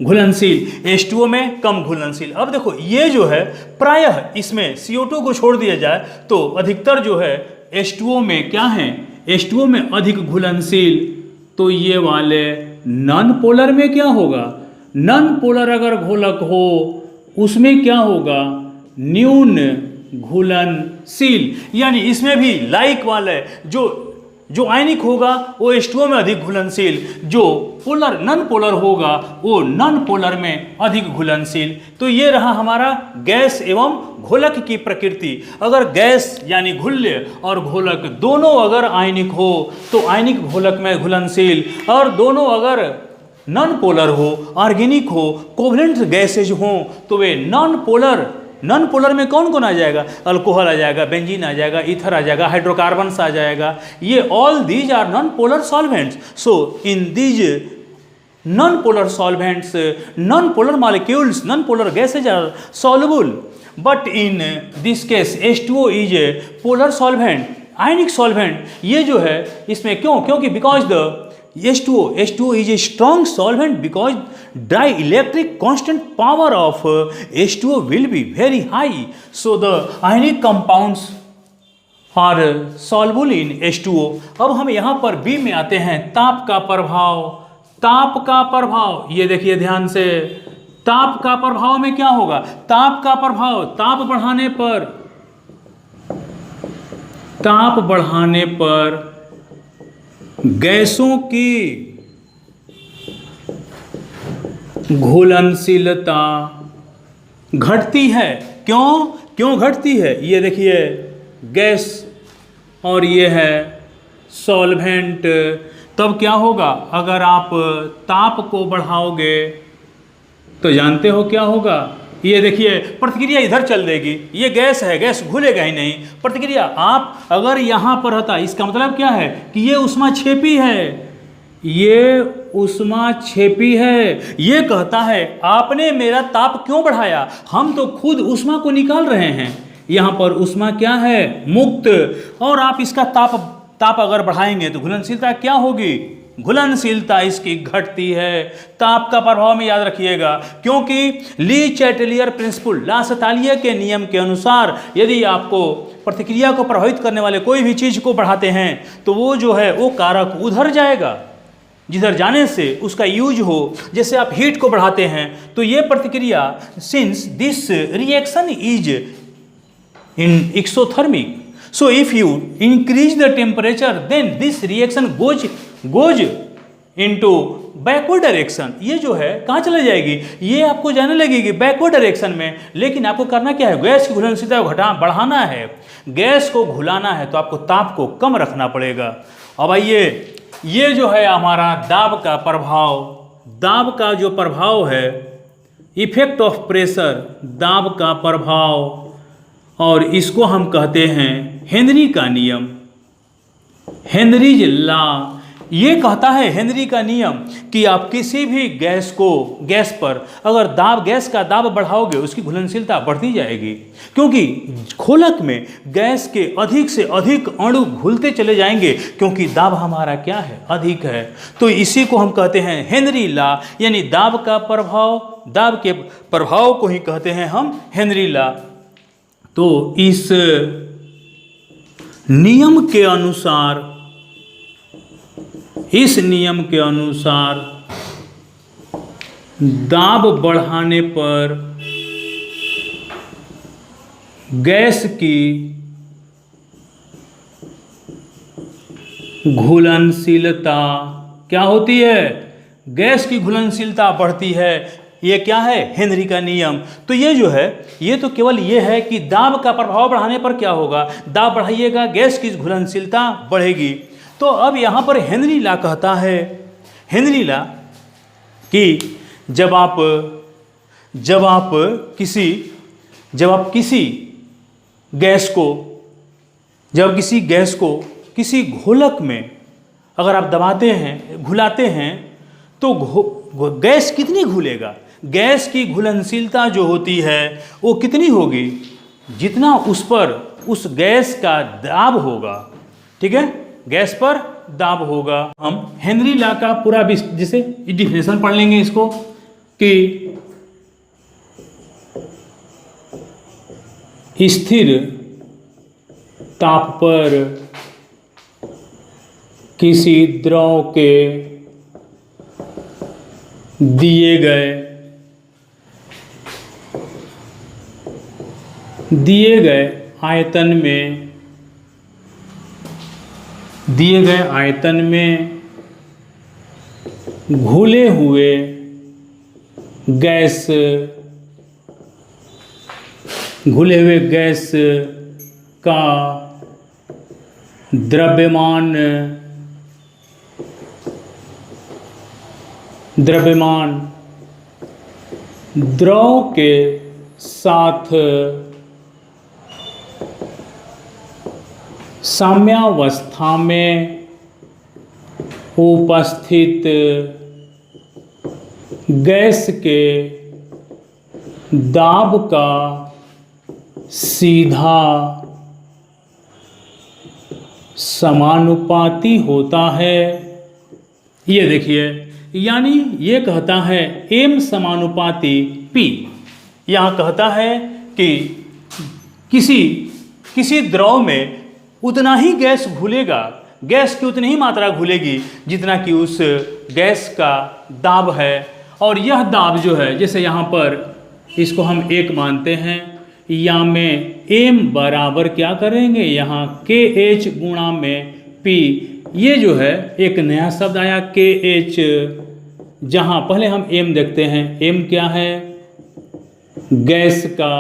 S1: घुलनशील, H2O में कम घुलनशील। अब देखो ये जो है प्रायः इसमें CO2 को छोड़ दिया जाए तो अधिकतर जो है H2O में क्या है, H2O में अधिक घुलनशील। तो ये वाले नॉन पोलर में क्या होगा, नॉन पोलर अगर घोलक हो उसमें क्या होगा, न्यून घुलनशील। यानी इसमें भी लाइक वाले जो आयनिक होगा वो H2O में अधिक घुलनशील, जो पोलर नॉन पोलर होगा वो नॉन पोलर में अधिक घुलनशील। तो ये रहा हमारा गैस एवं घोलक की प्रकृति। अगर गैस यानी घुल्य और घोलक दोनों अगर आयनिक हो तो आयनिक घोलक में घुलनशील, और दोनों अगर नॉन पोलर हो, ऑर्गेनिक हो, कोवलेंट गैसेज हो, तो वे नॉन पोलर में कौन कौन आ जाएगा, अल्कोहल आ जाएगा, बेंजीन आ जाएगा, ईथर आ जाएगा, हाइड्रोकार्बन्स आ जाएगा। ये all these are non polar solvents. So in these non polar solvents, non polar molecules, non polar gases are soluble, but in this case H2O is a polar solvent, ionic solvent. ये जो है इसमें क्योंकि because the H2O is a strong solvent because dielectric constant power of H2O will be very high. So the ionic compounds are soluble in H2O. अब हम यहाँ पर B में आते हैं, ताप का प्रभाव। ये देखिए ध्यान से, ताप का प्रभाव में क्या होगा, ताप का प्रभाव, ताप बढ़ाने पर गैसों की घुलनशीलता घटती है। क्यों घटती है, ये देखिए गैस और ये है सॉल्वेंट। तब क्या होगा, अगर आप ताप को बढ़ाओगे तो जानते हो क्या होगा,
S2: ये देखिए प्रतिक्रिया इधर चल देगी, ये गैस है, गैस घुलेगा ही नहीं। प्रतिक्रिया आप अगर यहाँ पर होता, इसका मतलब क्या है कि ये ऊष्माक्षेपी है, ये ऊष्माक्षेपी है। ये कहता है आपने मेरा ताप क्यों बढ़ाया, हम तो खुद ऊष्मा को निकाल रहे हैं। यहाँ पर ऊष्मा क्या है, मुक्त, और आप इसका ताप अगर बढ़ाएंगे तो घुलनशीलता क्या होगी, घुलनशीलता इसकी घटती है। ताप का प्रभाव में याद रखिएगा, क्योंकि ली चैटेलियर प्रिंसिपल, लासतालिये के नियम के अनुसार यदि आपको प्रतिक्रिया को प्रभावित करने वाले कोई भी चीज को बढ़ाते हैं तो वो जो है वो कारक उधर जाएगा जिधर जाने से उसका यूज हो। जैसे आप हीट को बढ़ाते हैं तो ये प्रतिक्रिया, since this reaction is in exothermic, so if you increase the temperature then this reaction goes into backward direction। ये जो है कहाँ चले जाएगी, ये आपको जाने लगेगी बैकवर्ड डायरेक्शन में। लेकिन आपको करना क्या है, गैस की घुलनशीलता को बढ़ाना है, गैस को घुलाना है तो आपको ताप को कम रखना पड़ेगा। अब आइए, ये जो है हमारा दाब का प्रभाव, दाब का जो प्रभाव है, इफेक्ट ऑफ प्रेशर, दाब का प्रभाव, और इसको हम कहते हैं हेनरी का नियम, हेनरीज लॉ। ये कहता है हेनरी का नियम कि आप किसी भी गैस पर अगर गैस का दाब बढ़ाओगे उसकी घुलनशीलता बढ़ती जाएगी, क्योंकि खोलक में गैस के अधिक से अधिक अणु घुलते चले जाएंगे, क्योंकि दाब हमारा क्या है, अधिक है। तो इसी को हम कहते हैं हेनरी लॉ, यानी दाब का प्रभाव, दाब के प्रभाव को ही कहते हैं हम हेनरी लॉ। तो इस नियम के अनुसार, इस नियम के अनुसार दाब बढ़ाने पर गैस की घुलनशीलता क्या होती है, गैस की घुलनशीलता बढ़ती है। ये क्या है, हेनरी का नियम। तो ये जो है, ये तो केवल ये है कि दाब का प्रभाव बढ़ाने पर क्या होगा, दाब बढ़ाइएगा गैस की घुलनशीलता बढ़ेगी। तो अब यहाँ पर हेनरी लॉ कहता है, हेनरी लॉ कि जब आप किसी गैस को किसी घोलक में अगर आप दबाते हैं, घुलाते हैं, तो गैस कितनी घुलेगा, गैस की घुलनशीलता जो होती है वो कितनी होगी, जितना उस पर उस गैस का दाब होगा, ठीक है, गैस पर दाब होगा। हम हेनरी लॉ का पूरा जैसे डिफिनेशन पढ़ लेंगे इसको कि स्थिर ताप पर किसी द्रव के दिए गए आयतन में घुले हुए गैस का द्रव्यमान द्रव के साथ साम्यावस्था में उपस्थित गैस के दाब का सीधा समानुपाती होता है। ये देखिए, यानी ये कहता है m समानुपाती p। यहाँ कहता है कि किसी द्रव में उतना ही गैस घुलेगा, गैस की उतनी ही मात्रा घुलेगी जितना कि उस गैस का दाब है। और यह दाब जो है, जैसे यहाँ पर इसको हम 1 मानते हैं, या में m बराबर क्या करेंगे, यहाँ KH गुणा में P। ये जो है एक नया शब्द आया KH, जहाँ पहले हम m देखते हैं। m क्या है, गैस का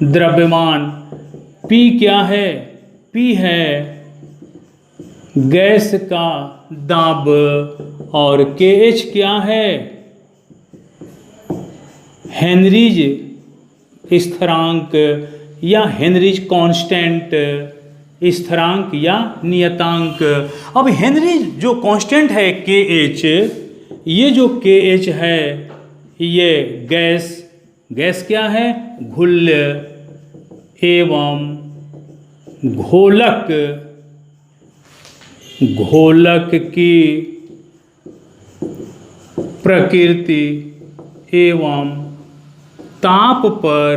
S2: द्रव्यमान। P क्या है, P है गैस का दाब। और KH क्या है, हेनरीज स्थिरांक या हेनरीज कांस्टेंट, स्थिरांक या नियतांक। अब हेनरीज जो कांस्टेंट है KH, ये जो KH है ये गैस क्या है? घुल्य एवं घोलक की प्रकृति एवं ताप पर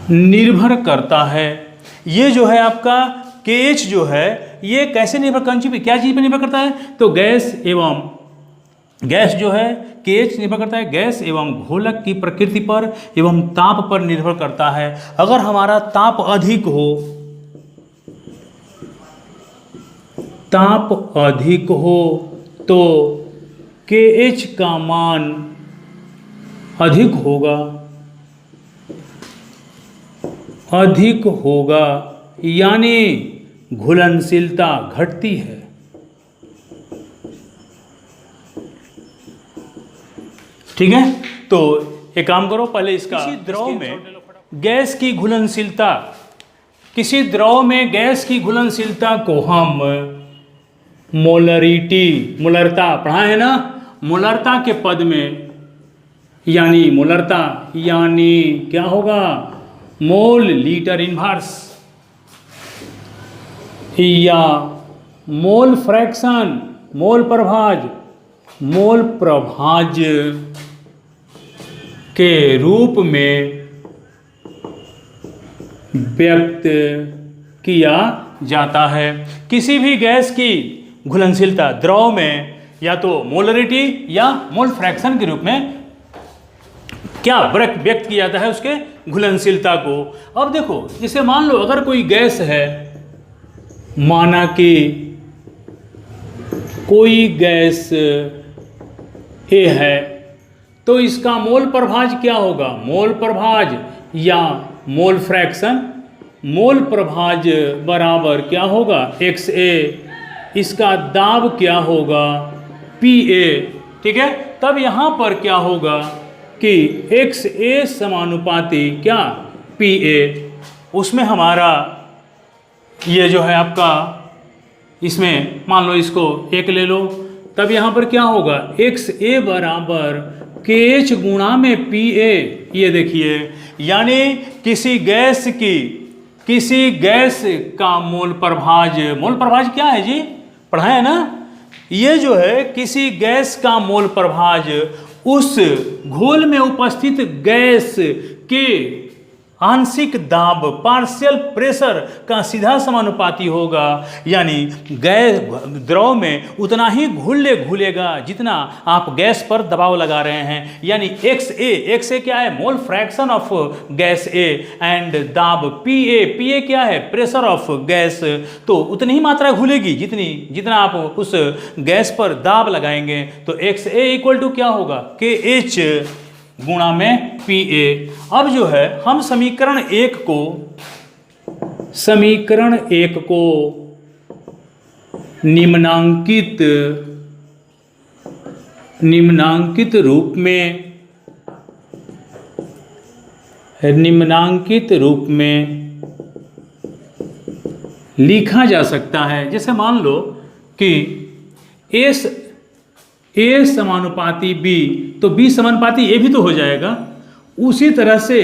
S2: निर्भर करता है। ये जो है आपका KH जो है ये कैसे निर्भर, कौन सी क्या चीज़ पर निर्भर करता है? तो गैस जो है KH निर्भर करता है गैस एवं घोलक की प्रकृति पर एवं ताप पर निर्भर करता है। अगर हमारा ताप अधिक हो तो KH का मान अधिक होगा यानी घुलनशीलता घटती है। ठीक है, तो एक काम करो, पहले इसका किसी द्रव में गैस की घुलनशीलता को हम मोलरता पढ़ा है ना, मोलरता के पद में यानी क्या होगा? मोल लीटर इनवर्स या मोल फ्रैक्शन, मोल प्रभाज के रूप में व्यक्त किया जाता है। किसी भी गैस की घुलनशीलता द्रव में या तो मोलरिटी या मोल फ्रैक्शन के रूप में क्या व्यक्त किया जाता है उसके घुलनशीलता को। अब देखो, जैसे मान लो अगर कोई गैस है, माना कि कोई गैस A है, तो इसका मोल प्रभाज क्या होगा? मोल प्रभाज या मोल फ्रैक्शन, मोल प्रभाज बराबर क्या होगा? XA। इसका दाब क्या होगा? PA। ठीक है, तब यहाँ पर क्या होगा कि XA समानुपाती क्या? PA। उसमें हमारा ये जो है आपका, इसमें मान लो इसको 1 ले लो, तब यहाँ पर क्या होगा? XA बराबर KH गुणा में PA। ये देखिए, यानी किसी गैस का मोल प्रभाज क्या है जी? पढ़ा है ना? ये जो है किसी गैस का मोल प्रभाज उस घोल में उपस्थित गैस के आंशिक दाब पार्शियल प्रेशर का सीधा समानुपाती होगा। यानी गैस द्रव में उतना ही घुलेगा जितना आप गैस पर दबाव लगा रहे हैं। यानी XA क्या है? Mole fraction of gas A and दाब PA क्या है? Pressure of gas. तो उतनी ही मात्रा घुलेगी जितना आप उस गैस पर दाब लगाएंगे। तो XA इक्वल टू क्या होगा? KH गुणा में PA। अब जो है हम समीकरण 1 को निम्नांकित रूप में लिखा जा सकता है। जैसे मान लो कि A समानुपाती B, तो B समानुपाती A भी तो हो जाएगा। उसी तरह से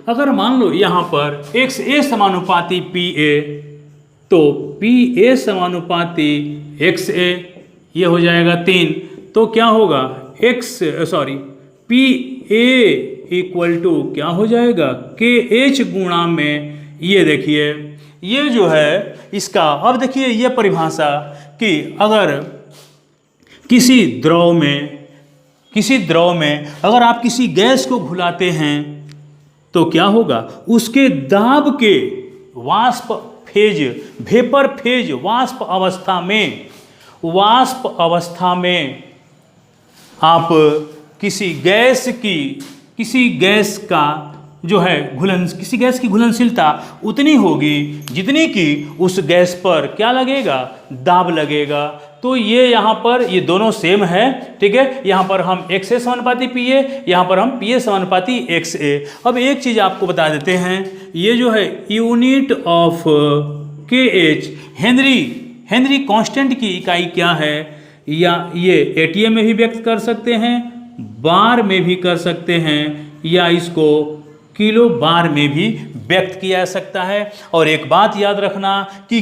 S2: अगर मान लो यहाँ पर XA समानुपाती PA, तो PA समानुपाती XA, ये हो जाएगा 3। तो क्या होगा? PA इक्वल टू क्या हो जाएगा? KH गुणा में, ये देखिए, ये जो है इसका, अब देखिए ये परिभाषा कि अगर किसी द्रव में अगर आप किसी गैस को घुलाते हैं तो क्या होगा? उसके दाब के वेपर फेज वाष्प अवस्था में आप किसी गैस का जो है किसी गैस की घुलनशीलता उतनी होगी जितनी कि उस गैस पर क्या लगेगा, दाब लगेगा। तो ये यहाँ पर ये दोनों सेम है, ठीक है। यहाँ पर हम XA समानुपाती PA, यहाँ पर हम PA समानुपाती XA। अब एक चीज़ आपको बता देते हैं, ये जो है unit of KH Henry constant की इकाई क्या है, या ये ATM में भी व्यक्त कर सकते हैं, बार में भी कर सकते हैं, या इसको किलो बार में भी व्यक्त किया जा सकता है। और एक बात याद रखना कि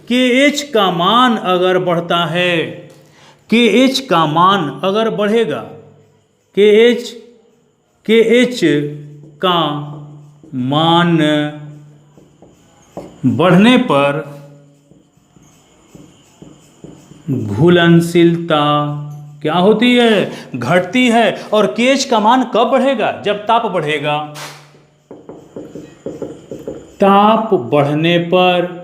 S2: KH का मान अगर बढ़ता है, KH का मान अगर बढ़ेगा, KH का मान बढ़ने पर घुलनशीलता क्या होती है, घटती है। और KH का मान कब बढ़ेगा, जब ताप बढ़ेगा। ताप बढ़ने पर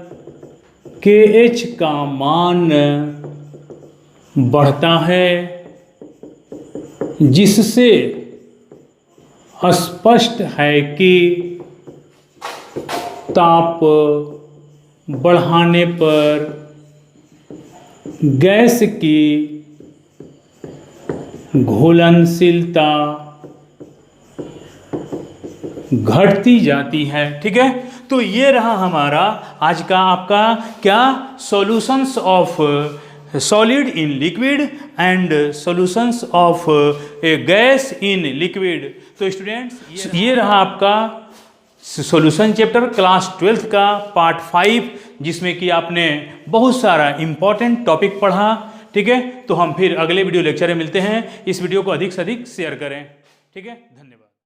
S2: KH का मान बढ़ता है, जिससे स्पष्ट है कि ताप बढ़ाने पर गैस की घुलनशीलता घटती जाती है, ठीक है। तो ये रहा हमारा आज का आपका क्या, solutions of solid in liquid and solutions of A gas in liquid. तो स्टूडेंट्स ये रहा आपका सॉल्यूशन चैप्टर क्लास 12th का पार्ट 5, जिसमें कि आपने बहुत सारा इंपॉर्टेंट टॉपिक पढ़ा, ठीक है। तो हम फिर अगले वीडियो लेक्चर में मिलते हैं। इस वीडियो को अधिक से अधिक शेयर करें, ठीक है। धन्यवाद।